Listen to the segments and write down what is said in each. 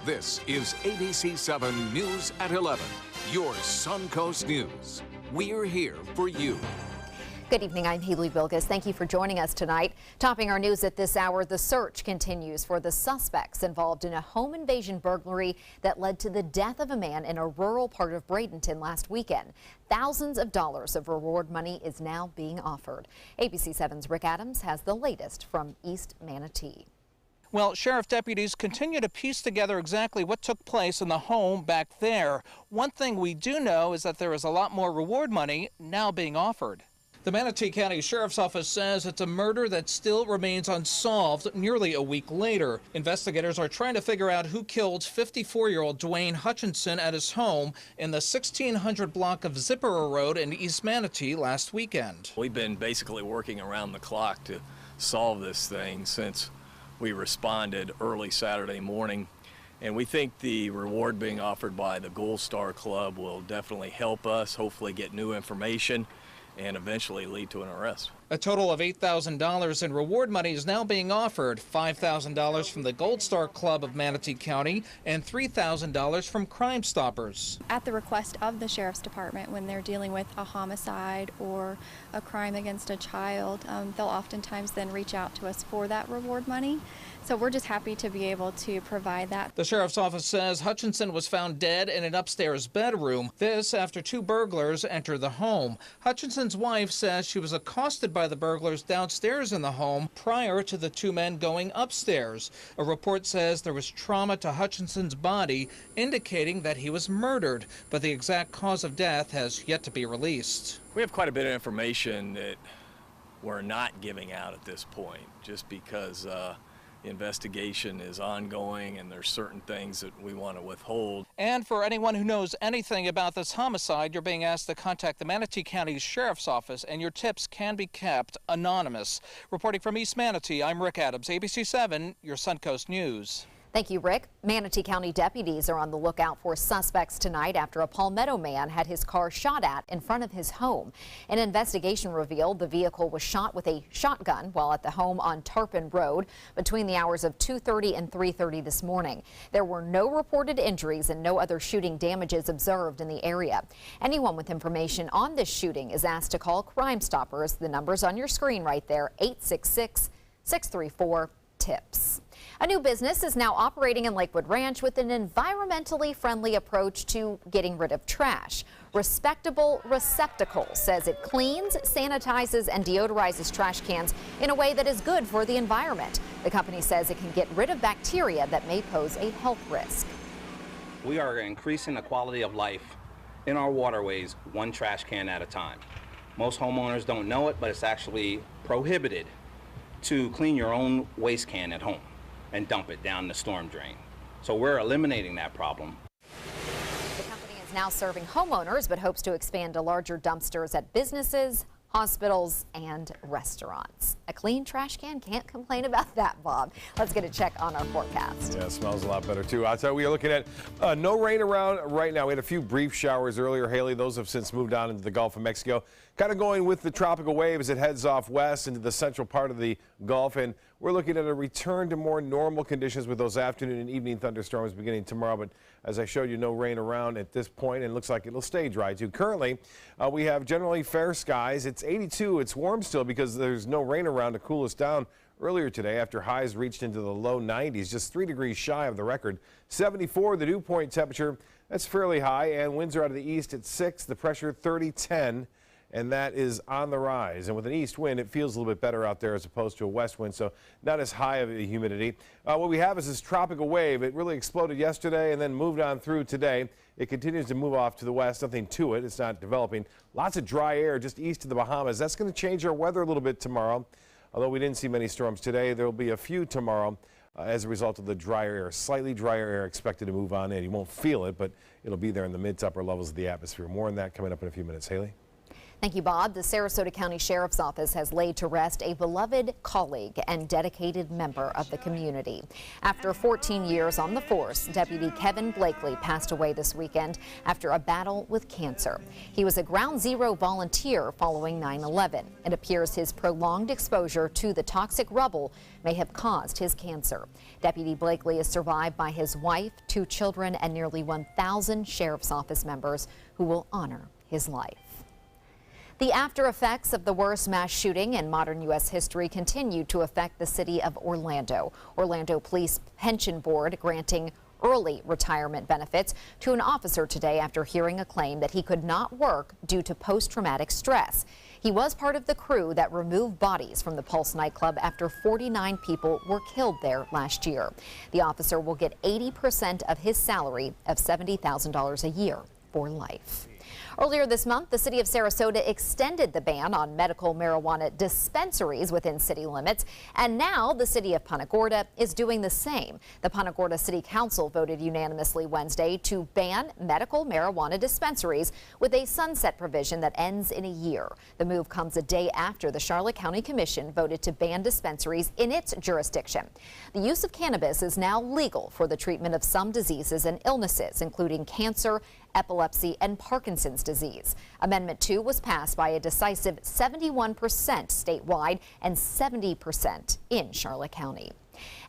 This is ABC7 News at 11, your Suncoast News. We're here for you. Good evening, I'm Haley Bilgus. Thank you for joining us tonight. Topping our news at this hour, the search continues for the suspects involved in a home invasion burglary that led to the death of a man in a rural part of Bradenton last weekend. Thousands of dollars of reward money is now being offered. ABC7's Rick Adams has the latest from East Manatee. Well, sheriff deputies continue to piece together exactly what took place in the home back there. One thing we do know is that there is a lot more reward money now being offered. The Manatee County Sheriff's Office says it's a murder that still remains unsolved nearly a week later. Investigators are trying to figure out who killed 54-year-old Dwayne Hutchinson at his home in the 1600 block of Zipperer Road in East Manatee last weekend. We've been basically working around the clock to solve this thing since we responded early Saturday morning. And we think the reward being offered by the Gold Star Club will definitely help us, hopefully get new information, and eventually lead to an arrest. A total of $8,000 in reward money is now being offered, $5,000 from the Gold Star Club of Manatee County and $3,000 from Crime Stoppers. At the request of the Sheriff's Department, when they're dealing with a homicide or a crime against a child, they'll oftentimes then reach out to us for that reward money. So we're just happy to be able to provide that. The Sheriff's Office says Hutchinson was found dead in an upstairs bedroom. This after two burglars entered the home. Hutchinson's wife says she was accosted by the burglars downstairs in the home prior to the two men going upstairs. A report says there was trauma to Hutchinson's body, indicating that he was murdered, but the exact cause of death has yet to be released. We have quite a bit of information that we're not giving out at this point, just because the investigation is ongoing and there's certain things that we want to withhold. And for anyone who knows anything about this homicide, you're being asked to contact the Manatee County Sheriff's Office, and your tips can be kept anonymous. Reporting from East Manatee, I'm Rick Adams, ABC7, your Suncoast News. Thank you, Rick. Manatee County deputies are on the lookout for suspects tonight after a Palmetto man had his car shot at in front of his home. An investigation revealed the vehicle was shot with a shotgun while at the home on Tarpon Road between the hours of 2:30 and 3:30 this morning. There were no reported injuries and no other shooting damages observed in the area. Anyone with information on this shooting is asked to call Crime Stoppers. The number's on your screen right there, 866-634-TIPS. A new business is now operating in Lakewood Ranch with an environmentally friendly approach to getting rid of trash. Respectable Receptacles says it cleans, sanitizes, and deodorizes trash cans in a way that is good for the environment. The company says it can get rid of bacteria that may pose a health risk. We are increasing the quality of life in our waterways one trash can at a time. Most homeowners don't know it, but it's actually prohibited to clean your own waste can at home and dump it down the storm drain. So we're eliminating that problem. The company is now serving homeowners but hopes to expand to larger dumpsters at businesses, hospitals, and restaurants. A clean trash can, can't complain about that, Bob. Let's get a check on our forecast. Yeah, it smells a lot better too. I'll tell you, we are looking at no rain around right now. We had a few brief showers earlier, Haley. Those have since moved on into the Gulf of Mexico. Kind of going with the tropical wave as it heads off west into the central part of the Gulf, and we're looking at a return to more normal conditions with those afternoon and evening thunderstorms beginning tomorrow. But as I showed you, no rain around at this point, and it looks like it'll stay dry too. Currently, we have generally fair skies. It's 82. It's warm still because there's no rain around to cool us down earlier today after highs reached into the low 90s, just 3 degrees shy of the record. 74, the dew point temperature. That's fairly high, and winds are out of the east at 6. The pressure 30-10. And that is on the rise. And with an east wind, it feels a little bit better out there as opposed to a west wind, so not as high of a humidity. What we have is this tropical wave. It really exploded yesterday and then moved on through today. It continues to move off to the west, nothing to it. It's not developing. Lots of dry air just east of the Bahamas. That's going to change our weather a little bit tomorrow. Although we didn't see many storms today, there will be a few tomorrow as a result of the drier air. Slightly drier air expected to move on in. You won't feel it, but it'll be there in the mid to upper levels of the atmosphere. More on that coming up in a few minutes. Haley? Thank you, Bob. The Sarasota County Sheriff's Office has laid to rest a beloved colleague and dedicated member of the community. After 14 years on the force, Deputy Kevin Blakely passed away this weekend after a battle with cancer. He was a Ground Zero volunteer following 9/11. It appears his prolonged exposure to the toxic rubble may have caused his cancer. Deputy Blakely is survived by his wife, 2 children, and nearly 1,000 Sheriff's Office members who will honor his life. The after effects of the worst mass shooting in modern U.S. history continue to affect the city of Orlando. Orlando Police Pension Board granting early retirement benefits to an officer today after hearing a claim that he could not work due to post-traumatic stress. He was part of the crew that removed bodies from the Pulse nightclub after 49 people were killed there last year. The officer will get 80% of his salary of $70,000 a year for life. Earlier this month, the city of Sarasota extended the ban on medical marijuana dispensaries within city limits, and now the city of Punta Gorda is doing the same. The Punta Gorda City Council voted unanimously Wednesday to ban medical marijuana dispensaries with a sunset provision that ends in a year. The move comes a day after the Charlotte County Commission voted to ban dispensaries in its jurisdiction. The use of cannabis is now legal for the treatment of some diseases and illnesses, including cancer, epilepsy, and Parkinson's disease. Amendment 2 was passed by a decisive 71% statewide and 70% in Charlotte County.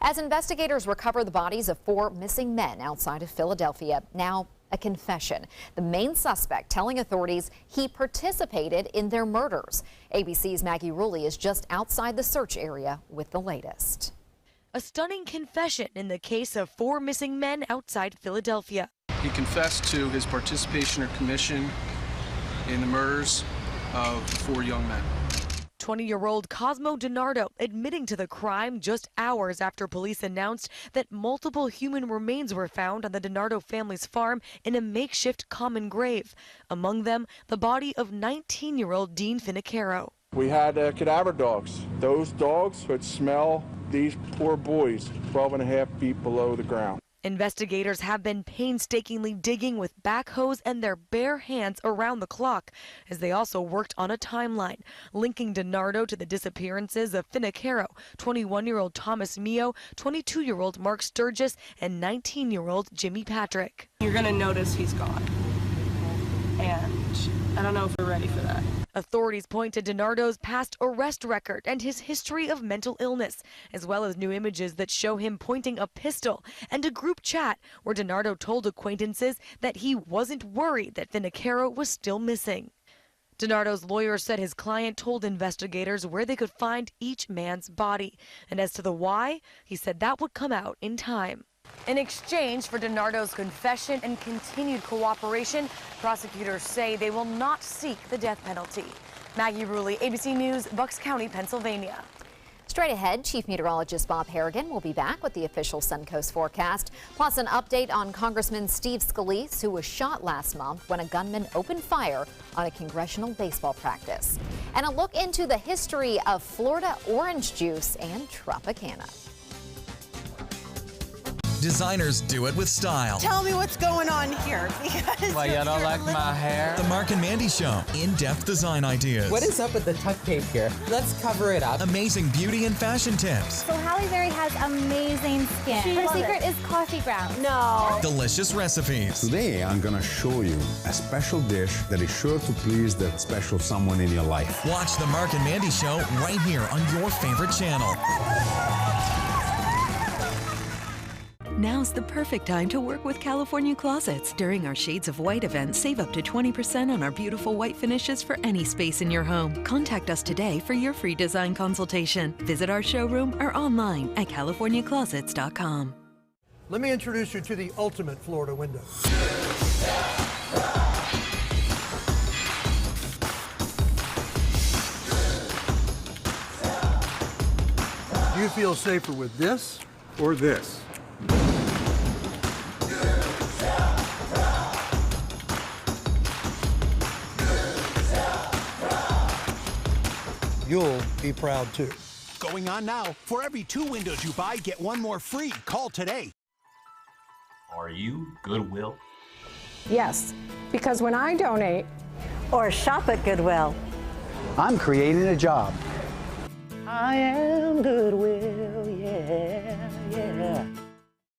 As investigators recover the bodies of 4 missing men outside of Philadelphia, now a confession. The main suspect telling authorities he participated in their murders. ABC's Maggie Rulli is just outside the search area with the latest. A stunning confession in the case of 4 missing men outside Philadelphia. He confessed to his participation or commission in the murders of 4 young men. 20-year-old Cosmo DiNardo admitting to the crime just hours after police announced that multiple human remains were found on the DiNardo family's farm in a makeshift common grave. Among them, the body of 19-year-old Dean Finicaro. We had cadaver dogs. Those dogs could smell these poor boys 12.5 feet below the ground. Investigators have been painstakingly digging with backhoes and their bare hands around the clock, as they also worked on a timeline linking DiNardo to the disappearances of Finicaro, 21-year-old Thomas Mio, 22-year-old Mark Sturgis, and 19-year-old Jimmy Patrick. You're going to notice he's gone, and I don't know if we're ready for that. Authorities point to DiNardo's past arrest record and his history of mental illness, as well as new images that show him pointing a pistol and a group chat where DiNardo told acquaintances that he wasn't worried that Finicaro was still missing. DiNardo's lawyer said his client told investigators where they could find each man's body, and as to the why, he said that would come out in time. In exchange for DiNardo's confession and continued cooperation, prosecutors say they will not seek the death penalty. Maggie Rulli, ABC News, Bucks County, Pennsylvania. Straight ahead, Chief Meteorologist Bob Harrigan will be back with the official Suncoast forecast, plus an update on Congressman Steve Scalise, who was shot last month when a gunman opened fire on a congressional baseball practice. And a look into the history of Florida orange juice and Tropicana. Designers do it with style. Tell me what's going on here. Because why, you don't like my hair? The Mark and Mandy Show. In-depth design ideas. What is up with the tuck tape here? Let's cover it up. Amazing beauty and fashion tips. So Halle Berry has amazing skin. Her secret is coffee grounds. No. Delicious recipes. Today, I'm going to show you a special dish that is sure to please that special someone in your life. Watch the Mark and Mandy Show right here on your favorite channel. Now's the perfect time to work with California Closets. During our Shades of White event, save up to 20% on our beautiful white finishes for any space in your home. Contact us today for your free design consultation. Visit our showroom or online at californiaclosets.com. Let me introduce you to the ultimate Florida window. Do you feel safer with this or this? You'll be proud too. Going on now. For every 2 windows you buy, get 1 more free. Call today. Are you Goodwill? Yes, because when I donate or shop at Goodwill, I'm creating a job. I am Goodwill, yeah, yeah.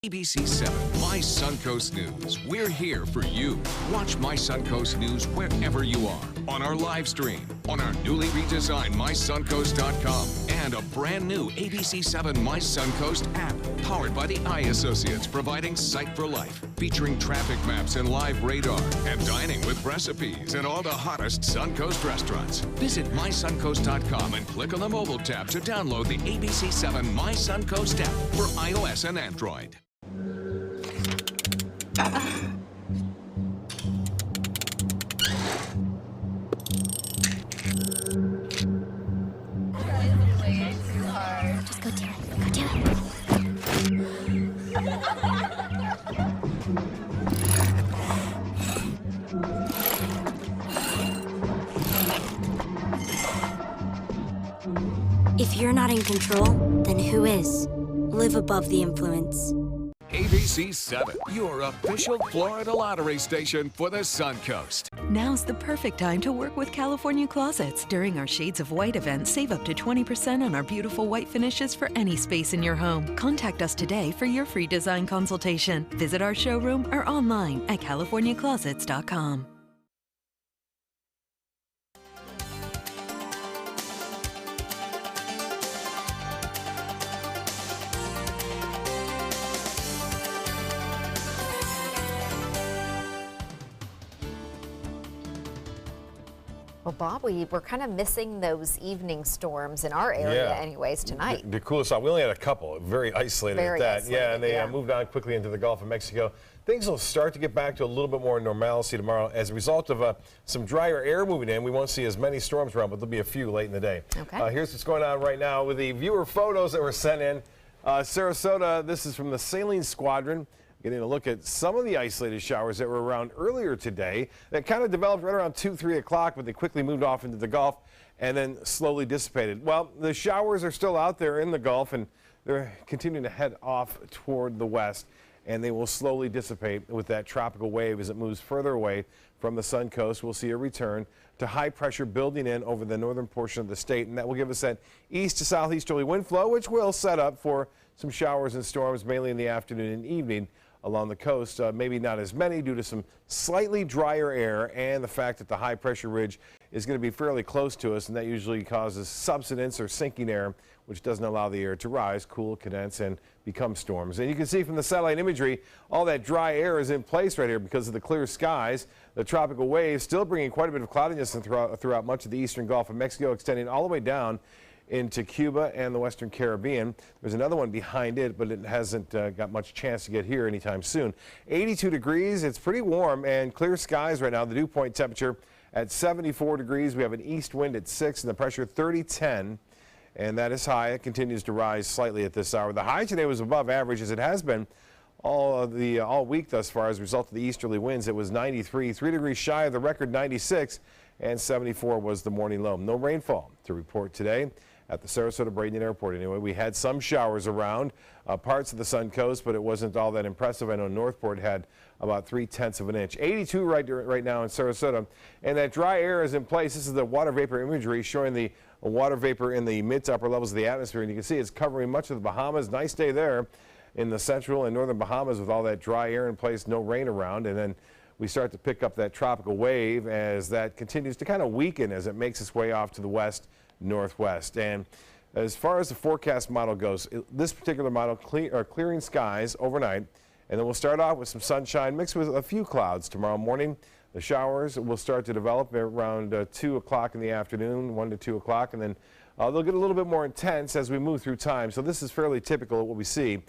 ABC7 My Suncoast News. We're here for you. Watch My Suncoast News wherever you are. On our live stream, on our newly redesigned MySuncoast.com, and a brand new ABC7 My Suncoast app, powered by the Eye Associates, providing sight for life, featuring traffic maps and live radar, and dining with recipes and all the hottest Suncoast restaurants. Visit MySuncoast.com and click on the mobile tab to download the ABC7 My Suncoast app for iOS and Android. Just go do it. Go do it. If you're not in control, then who is? Live above the influence. ABC7, your official Florida lottery station for the Suncoast. Now's the perfect time to work with California Closets. During our Shades of White event, save up to 20% on our beautiful white finishes for any space in your home. Contact us today for your free design consultation. Visit our showroom or online at californiaclosets.com. Well, Bob, we're kind of missing those evening storms in our area anyways tonight. The coolest off. We only had a couple, very isolated at that. Isolated, and they moved on quickly into the Gulf of Mexico. Things will start to get back to a little bit more normalcy tomorrow. As a result of some drier air moving in, we won't see as many storms around, but there'll be a few late in the day. Okay. Here's what's going on right now with the viewer photos that were sent in. Sarasota, this is from the Sailing Squadron. Getting a look at some of the isolated showers that were around earlier today that kind of developed right around 2, 3 o'clock, but they quickly moved off into the Gulf and then slowly dissipated. Well, the showers are still out there in the Gulf, and they're continuing to head off toward the west, and they will slowly dissipate with that tropical wave as it moves further away from the sun coast. We'll see a return to high pressure building in over the northern portion of the state, and that will give us that east to southeasterly wind flow, which will set up for some showers and storms mainly in the afternoon and evening along the coast. Maybe not as many due to some slightly drier air and the fact that the high pressure ridge is going to be fairly close to us, and that usually causes subsidence or sinking air, which doesn't allow the air to rise, cool, condense, and become storms. And you can see from the satellite imagery, all that dry air is in place right here because of the clear skies. The tropical wave still bringing quite a bit of cloudiness throughout much of the eastern Gulf of Mexico, extending all the way down into Cuba and the Western Caribbean. There's another one behind it, but it hasn't got much chance to get here anytime soon. 82 degrees, it's pretty warm and clear skies right now. The dew point temperature at 74 degrees. We have an east wind at 6 and the pressure 30-10, and that is high. It continues to rise slightly at this hour. The high today was above average, as it has been all week thus far as a result of the easterly winds. It was 93, 3 degrees shy of the record 96, and 74 was the morning low. No rainfall to report today at the Sarasota Bradenton Airport. Anyway, we had some showers around parts of the Sun Coast, but it wasn't all that impressive. I know Northport had about 3/10 of an inch. 82 right now in Sarasota, and that dry air is in place. This is the water vapor imagery showing the water vapor in the mid to upper levels of the atmosphere, and you can see it's covering much of the Bahamas. Nice day there in the central and northern Bahamas with all that dry air in place, no rain around, and then we start to pick up that tropical wave as that continues to kind of weaken as it makes its way off to the west northwest. And as far as the forecast model goes, this particular model clearing skies overnight, and then we'll start off with some sunshine mixed with a few clouds tomorrow morning. The showers will start to develop around 2 o'clock in the afternoon, 1 to 2 o'clock, and then they'll get a little bit more intense as we move through time. So this is fairly typical of what we see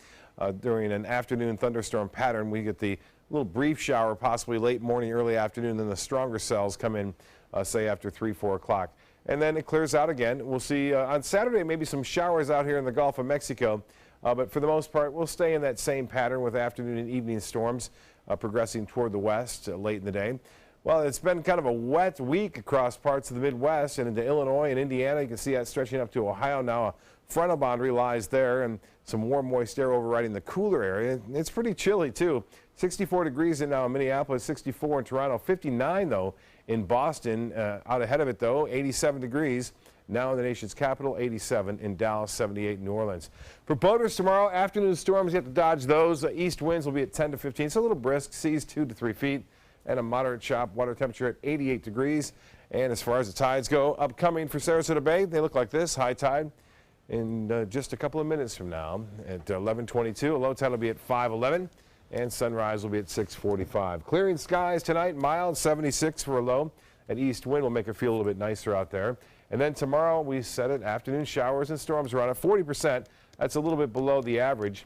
during an afternoon thunderstorm pattern. We get the little brief shower, possibly late morning, early afternoon, then the stronger cells come in, say after 3, 4 o'clock. And then it clears out again. We'll see on Saturday maybe some showers out here in the Gulf of Mexico, but for the most part we'll stay in that same pattern with afternoon and evening storms progressing toward the west late in the day. Well, it's been kind of a wet week across parts of the Midwest and into Illinois and Indiana. You can see that stretching up to Ohio now. A frontal boundary lies there, and some warm, moist air overriding the cooler area. It's pretty chilly, too. 64 degrees now in Minneapolis, 64 in Toronto, 59, though, in Boston. Out ahead of it, though, 87 degrees. Now in the nation's capital, 87 in Dallas, 78 in New Orleans. For boaters tomorrow, afternoon storms, you have to dodge those. East winds will be at 10 to 15. It's a little brisk, seas 2 to 3 feet, and a moderate chop. Water temperature at 88 degrees. And as far as the tides go, upcoming for Sarasota Bay, they look like this. High tide in just a couple of minutes from now at 11:22. A low tide will be at 5:11, and sunrise will be at 6:45. Clearing skies tonight, mild, 76 for a low. An east wind will make it feel a little bit nicer out there. And then tomorrow, we set it afternoon showers and storms around at 40%. That's a little bit below the average.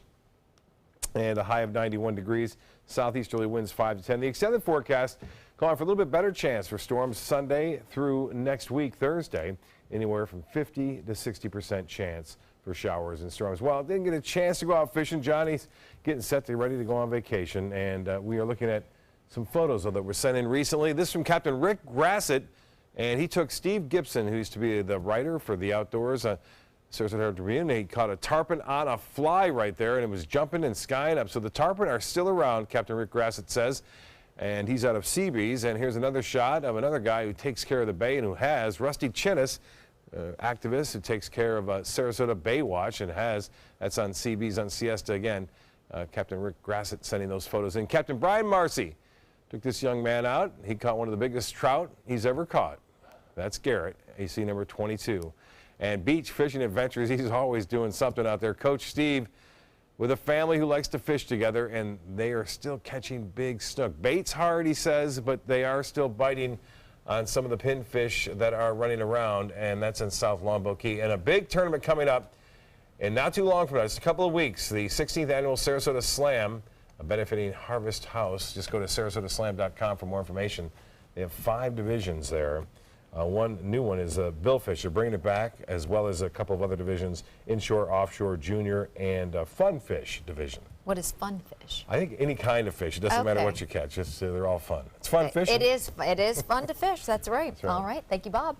And a high of 91 degrees. Southeasterly winds 5 to 10. The extended forecast calling for a little bit better chance for storms Sunday through next week, Thursday. Anywhere from 50 to 60% chance for showers and storms. Well, didn't get a chance to go out fishing. Johnny's getting set to ready to go on vacation. And we are looking at some photos that were sent in recently. This from Captain Rick Grassett. And he took Steve Gibson, who used to be the writer for the Outdoors, Sarasota Herald Tribune. He caught a tarpon on a fly right there, and it was jumping and skying up. So the tarpon are still around, Captain Rick Grassett says, and he's out of Seabees. And here's another shot of another guy who takes care of the bay and who has, Rusty Chinnis, activist who takes care of Sarasota Bay Watch and has, that's on Seabees on Siesta again. Captain Rick Grassett sending those photos in. Captain Brian Marcy took this young man out. He caught one of the biggest trout he's ever caught. That's Garrett, AC number 22. And beach fishing adventures, he's always doing something out there. Coach Steve with a family who likes to fish together, and they are still catching big snook. Bait's hard, he says, but they are still biting on some of the pinfish that are running around, and that's in South Longboat Key. And a big tournament coming up, and not too long from now, just a couple of weeks, the 16th annual Sarasota Slam, benefiting Harvest House. Just go to sarasota-slam.com for more information. They have 5 divisions there. One new one is billfish. They're bringing it back, as well as a couple of other divisions, inshore, offshore, junior, and fun fish division. What is fun fish? I think any kind of fish. It doesn't matter what you catch. They're all fun. It's fun fishing. It is fun to fish. That's right. That's right. All right. Thank you, Bob.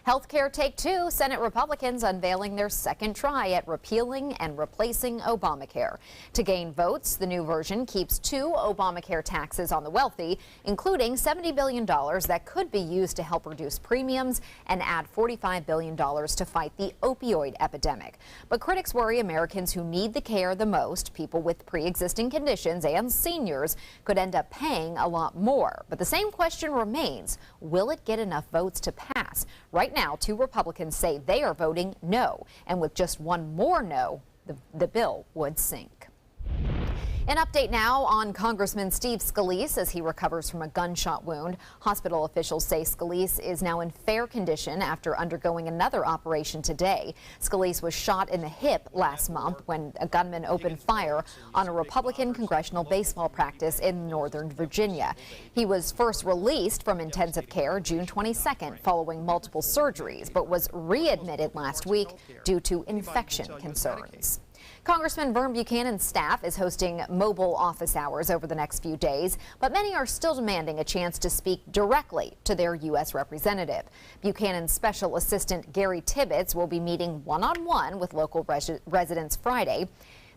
Healthcare Take Two. Senate Republicans unveiling their second try at repealing and replacing Obamacare. To gain votes, the new version keeps 2 Obamacare taxes on the wealthy, including $70 billion that could be used to help reduce premiums and add $45 billion to fight the opioid epidemic. But critics worry Americans who need the care the most, people with pre-existing conditions and seniors, could end up paying a lot more. But the same question remains, will it get enough votes to pass? Right now, 2 Republicans say they are voting no, and with just one more no, the bill would sink. An update now on Congressman Steve Scalise as he recovers from a gunshot wound. Hospital officials say Scalise is now in fair condition after undergoing another operation today. Scalise was shot in the hip last month when a gunman opened fire on a Republican congressional baseball practice in Northern Virginia. He was first released from intensive care June 22nd following multiple surgeries, but was readmitted last week due to infection concerns. Congressman Vern Buchanan's staff is hosting mobile office hours over the next few days, but many are still demanding a chance to speak directly to their U.S. representative. Buchanan's special assistant Gary Tibbetts will be meeting one-on-one with local residents Friday.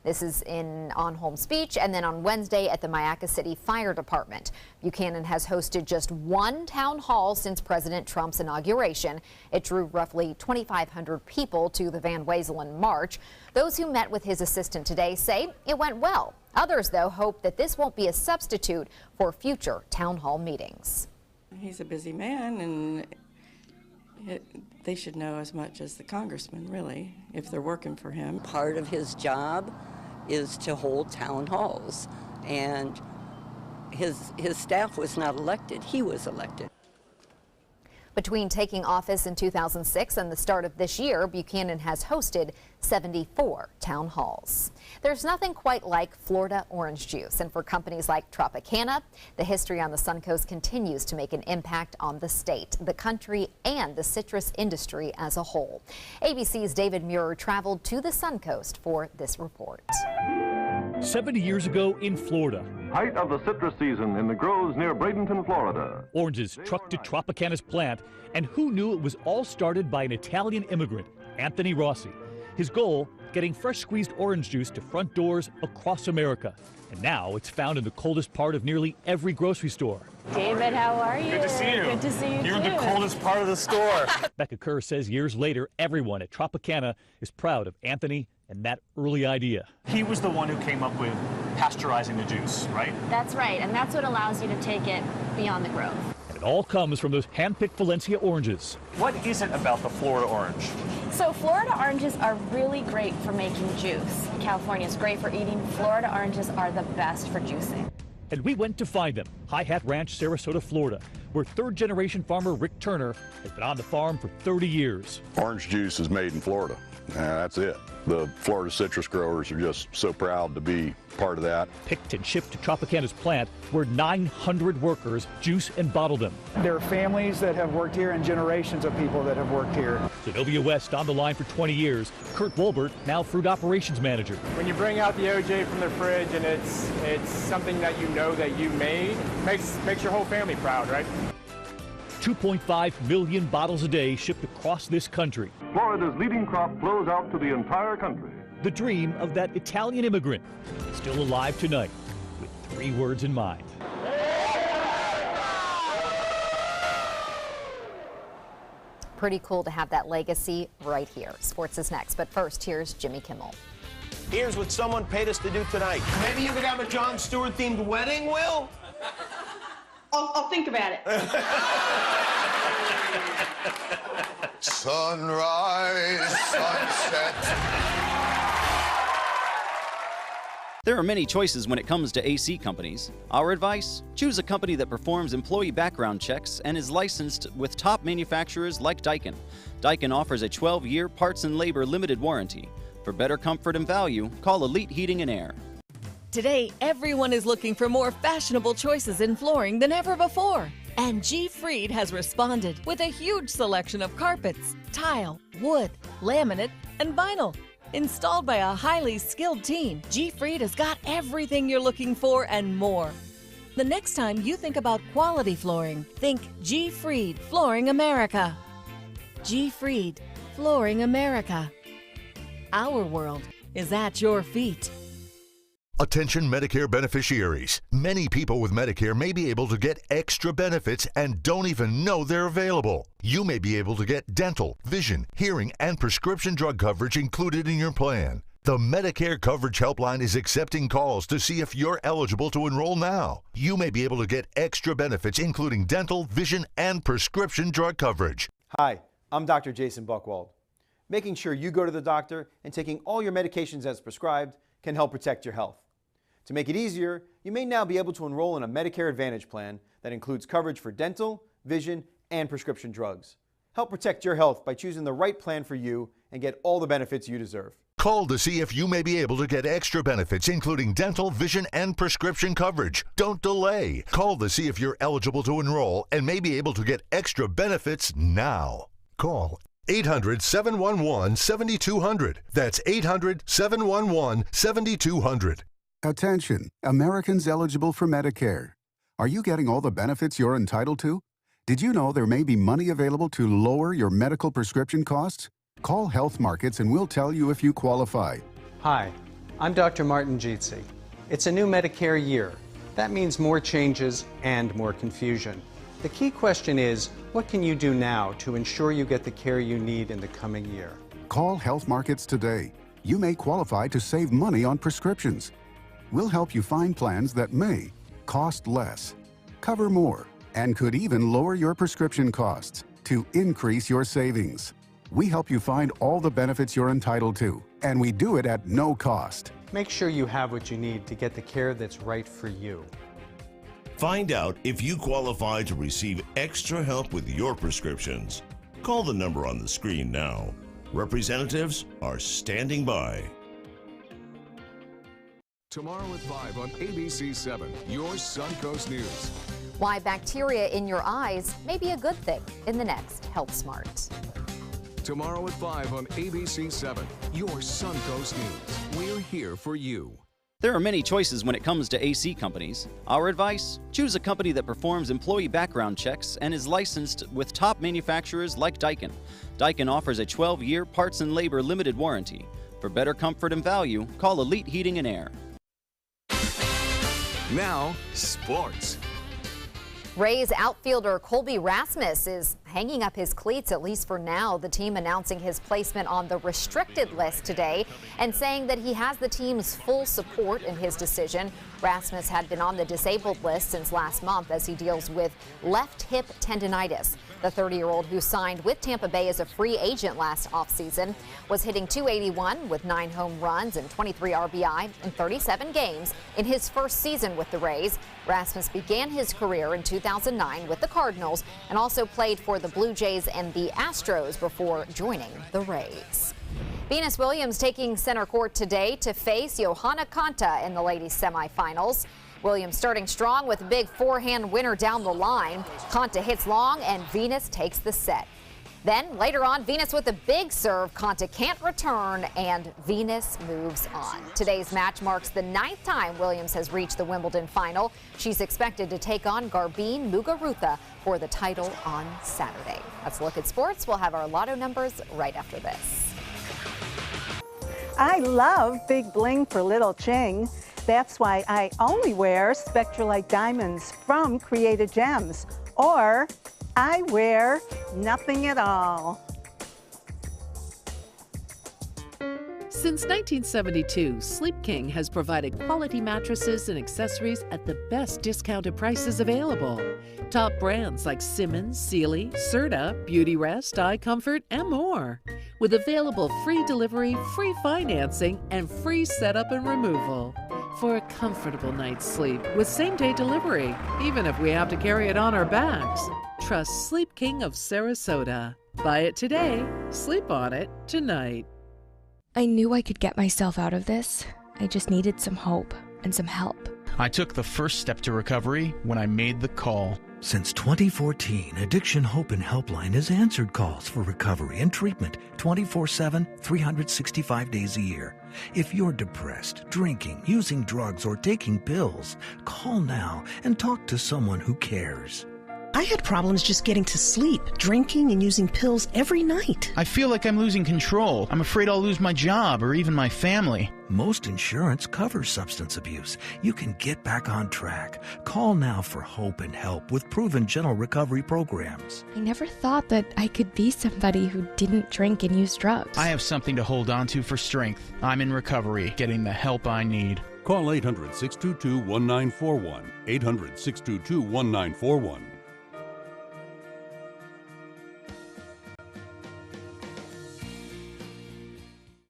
This is in on-home speech, and then on Wednesday at the Mayaca City Fire Department. Buchanan has hosted just 1 town hall since President Trump's inauguration. It drew roughly 2,500 people to the Van Wezel March. Those who met with his assistant today say it went well. Others, though, hope that this won't be a substitute for future town hall meetings. He's a busy man, and they should know as much as the congressman, really, if they're working for him. Part of his job is to hold town halls, and his staff was not elected, he was elected. Between taking office in 2006 and the start of this year, Buchanan has hosted 74 town halls. There's nothing quite like Florida orange juice, and for companies like Tropicana, the history on the Suncoast continues to make an impact on the state, the country, and the citrus industry as a whole. ABC's David Muir traveled to the Suncoast for this report. 70 years ago in Florida. Height of the citrus season in the groves near Bradenton, Florida. Oranges trucked to Tropicana's plant, and who knew it was all started by an Italian immigrant, Anthony Rossi. His goal, getting fresh squeezed orange juice to front doors across America. And now it's found in the coldest part of nearly every grocery store. David, how are you? Good to see you. Good to see you You're in too. the coldest part of the store. Becca Kerr says years later, everyone at Tropicana is proud of Anthony and that early idea. He was the one who came up with pasteurizing the juice, right? That's right, and that's what allows you to take it beyond the growth. And it all comes from those hand-picked Valencia oranges. What is it about the Florida orange? So Florida oranges are really great for making juice. California is great for eating. Florida oranges are the best for juicing. And we went to find them, High Hat Ranch, Sarasota, Florida, where third-generation farmer Rick Turner has been on the farm for 30 years. Orange juice is made in Florida. That's it. The Florida citrus growers are just so proud to be part of that. Picked and shipped to Tropicana's plant, where 900 workers juice and bottle them. There are families that have worked here and generations of people that have worked here. Zenobia West on the line for 20 years. Kurt Wolbert, now fruit operations manager. When you bring out the OJ from the fridge and it's something that you know that you made, makes your whole family proud, right? 2.5 million bottles a day shipped across this country. Florida's leading crop flows out to the entire country. The dream of that Italian immigrant, still alive tonight, with 3 words in mind. Pretty cool to have that legacy right here. Sports is next, but first, here's Jimmy Kimmel. Here's what someone paid us to do tonight. Maybe you could have a Jon Stewart-themed wedding, Will? I'll think about it. Sunrise, sunset. There are many choices when it comes to AC companies. Our advice? Choose a company that performs employee background checks and is licensed with top manufacturers like Daikin. Daikin offers a 12-year parts and labor limited warranty. For better comfort and value, call Elite Heating and Air. Today, everyone is looking for more fashionable choices in flooring than ever before. And G. Fried has responded with a huge selection of carpets, tile, wood, laminate, and vinyl. Installed by a highly skilled team, G. Fried has got everything you're looking for and more. The next time you think about quality flooring, think G. Fried Flooring America. G. Fried Flooring America. Our world is at your feet. Attention Medicare beneficiaries. Many people with Medicare may be able to get extra benefits and don't even know they're available. You may be able to get dental, vision, hearing, and prescription drug coverage included in your plan. The Medicare Coverage Helpline is accepting calls to see if you're eligible to enroll now. You may be able to get extra benefits including dental, vision, and prescription drug coverage. Hi, I'm Dr. Jason Buchwald. Making sure you go to the doctor and taking all your medications as prescribed can help protect your health. To make it easier, you may now be able to enroll in a Medicare Advantage plan that includes coverage for dental, vision, and prescription drugs. Help protect your health by choosing the right plan for you and get all the benefits you deserve. Call to see if you may be able to get extra benefits including dental, vision, and prescription coverage. Don't delay. Call to see if you're eligible to enroll and may be able to get extra benefits now. Call 800-711-7200. That's 800-711-7200. Attention, Americans eligible for Medicare. Are you getting all the benefits you're entitled to? Did you know there may be money available to lower your medical prescription costs? Call Health Markets and we'll tell you if you qualify. Hi, I'm Dr. Martin Jeetsi. It's a new Medicare year. That means more changes and more confusion. The key question is, what can you do now to ensure you get the care you need in the coming year? Call Health Markets today. You may qualify to save money on prescriptions. We'll help you find plans that may cost less, cover more, and could even lower your prescription costs to increase your savings. We help you find all the benefits you're entitled to, and we do it at no cost. Make sure you have what you need to get the care that's right for you. Find out if you qualify to receive extra help with your prescriptions. Call the number on the screen now. Representatives are standing by. Tomorrow at 5 on ABC7, your Suncoast News. Why bacteria in your eyes may be a good thing in the next Health Smart. Tomorrow at 5 on ABC7, your Suncoast News. We're here for you. There are many choices when it comes to AC companies. Our advice? Choose a company that performs employee background checks and is licensed with top manufacturers like Daikin. Daikin offers a 12-year parts and labor limited warranty. For better comfort and value, call Elite Heating and Air. Now, sports. Rays outfielder Colby Rasmus is hanging up his cleats, at least for now. The team announcing his placement on the restricted list today and saying that he has the team's full support in his decision. Rasmus had been on the disabled list since last month as he deals with left hip tendonitis. The 30-year-old, who signed with Tampa Bay as a free agent last offseason, was hitting .281 with 9 home runs and 23 RBI in 37 games in his first season with the Rays. Rasmus began his career in 2009 with the Cardinals and also played for the Blue Jays and the Astros before joining the Rays. Venus Williams taking center court today to face Johanna Konta in the ladies semifinals. Williams starting strong with a big forehand winner down the line. Konta hits long and Venus takes the set. Then later on, Venus with a big serve. Konta can't return and Venus moves on. Today's match marks the 9th time Williams has reached the Wimbledon final. She's expected to take on Garbine Muguruza for the title on Saturday. That's a look at sports. We'll have our lotto numbers right after this. I love big bling for little Ching. That's why I only wear Spectralite diamonds from Created Gems, or I wear nothing at all. Since 1972, Sleep King has provided quality mattresses and accessories at the best discounted prices available. Top brands like Simmons, Sealy, Serta, Beautyrest, iComfort, and more. With available free delivery, free financing, and free setup and removal. For a comfortable night's sleep with same-day delivery, even if we have to carry it on our backs. Trust Sleep King of Sarasota. Buy it today, sleep on it tonight. I knew I could get myself out of this. I just needed some hope and some help. I took the first step to recovery when I made the call. Since 2014, Addiction Hope and Helpline has answered calls for recovery and treatment 24/7, 365 days a year. If you're depressed, drinking, using drugs, or taking pills, call now and talk to someone who cares. I had problems just getting to sleep, drinking and using pills every night. I feel like I'm losing control. I'm afraid I'll lose my job or even my family. Most insurance covers substance abuse. You can get back on track. Call now for hope and help with proven gentle recovery programs. I never thought that I could be somebody who didn't drink and use drugs. I have something to hold on to for strength. I'm in recovery, getting the help I need. Call 800-622-1941. 800-622-1941.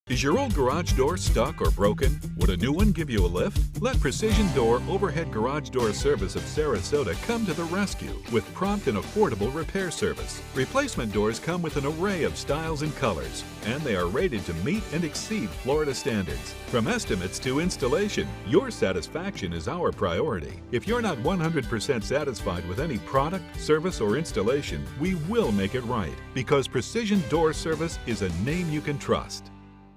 Is your old garage door stuck or broken? Would a new one give you a lift? Let Precision Door Overhead Garage Door Service of Sarasota come to the rescue with prompt and affordable repair service. Replacement doors come with an array of styles and colors, and they are rated to meet and exceed Florida standards. From estimates to installation, your satisfaction is our priority. If you're not 100% satisfied with any product, service, or installation, we will make it right, because Precision Door Service is a name you can trust.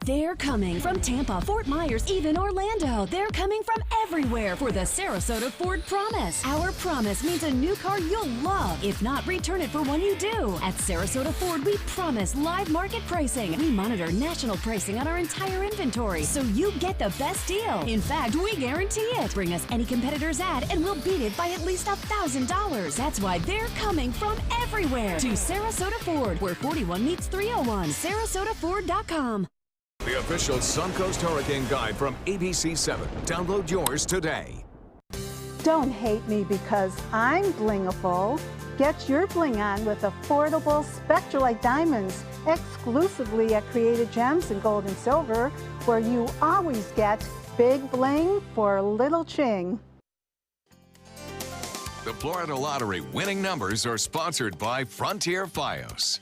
They're coming from Tampa, Fort Myers, even Orlando. They're coming from everywhere for the Sarasota Ford Promise. Our promise means a new car you'll love. If not, return it for one you do. At Sarasota Ford, we promise live market pricing. We monitor national pricing on our entire inventory, so you get the best deal. In fact, we guarantee it. Bring us any competitor's ad, and we'll beat it by at least $1,000. That's why they're coming from everywhere to Sarasota Ford, where 41 meets 301. SarasotaFord.com. The official Suncoast Hurricane Guide from ABC7. Download yours today. Don't hate me because I'm blingable. Get your bling on with affordable Spectralite diamonds exclusively at Created Gems in Gold and Silver, where you always get big bling for little Ching. The Florida Lottery winning numbers are sponsored by Frontier Fios.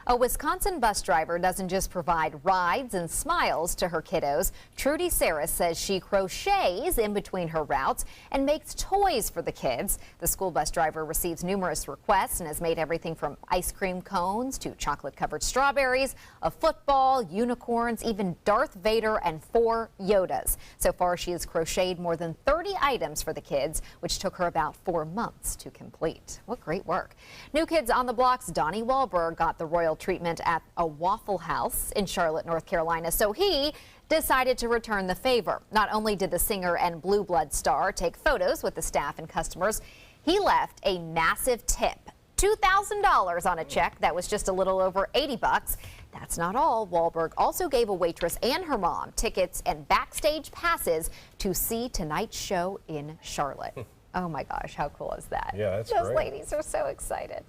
A Wisconsin bus driver doesn't just provide rides and smiles to her kiddos. Trudy Saris says she crochets in between her routes and makes toys for the kids. The school bus driver receives numerous requests and has made everything from ice cream cones to chocolate-covered strawberries, a football, unicorns, even Darth Vader, and 4 Yodas. So far, she has crocheted more than 30 items for the kids, which took her about 4 months to complete. What great work. New Kids on the Block's Donnie Wahlberg got the royal treatment at a Waffle House in Charlotte, North Carolina, so he decided to return the favor. Not only did the singer and Blue Blood star take photos with the staff and customers, he left a massive tip, $2,000 on a check that was just a little over 80 bucks. That's not all. Wahlberg also gave a waitress and her mom tickets and backstage passes to see tonight's show in Charlotte. Oh my gosh, how cool is that? Yeah, that's Those great. ladies are so excited.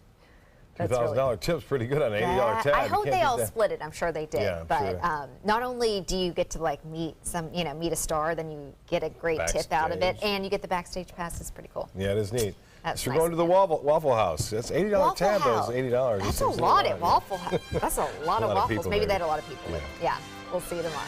$2,000 tip's pretty good on an $80 tab. I hope they all split it. I'm sure they did. Yeah, but sure. Not only do you get to like meet a star, then you get a great tip out of it, and you get the backstage pass. It's pretty cool. Yeah, it is neat. That's so nice. We're going to the Waffle House. That's $80 tab, though. It's $80. That's a lot at Waffle House. That's a lot of waffles. people Maybe there. they had a lot of people. Yeah. We'll see you tomorrow.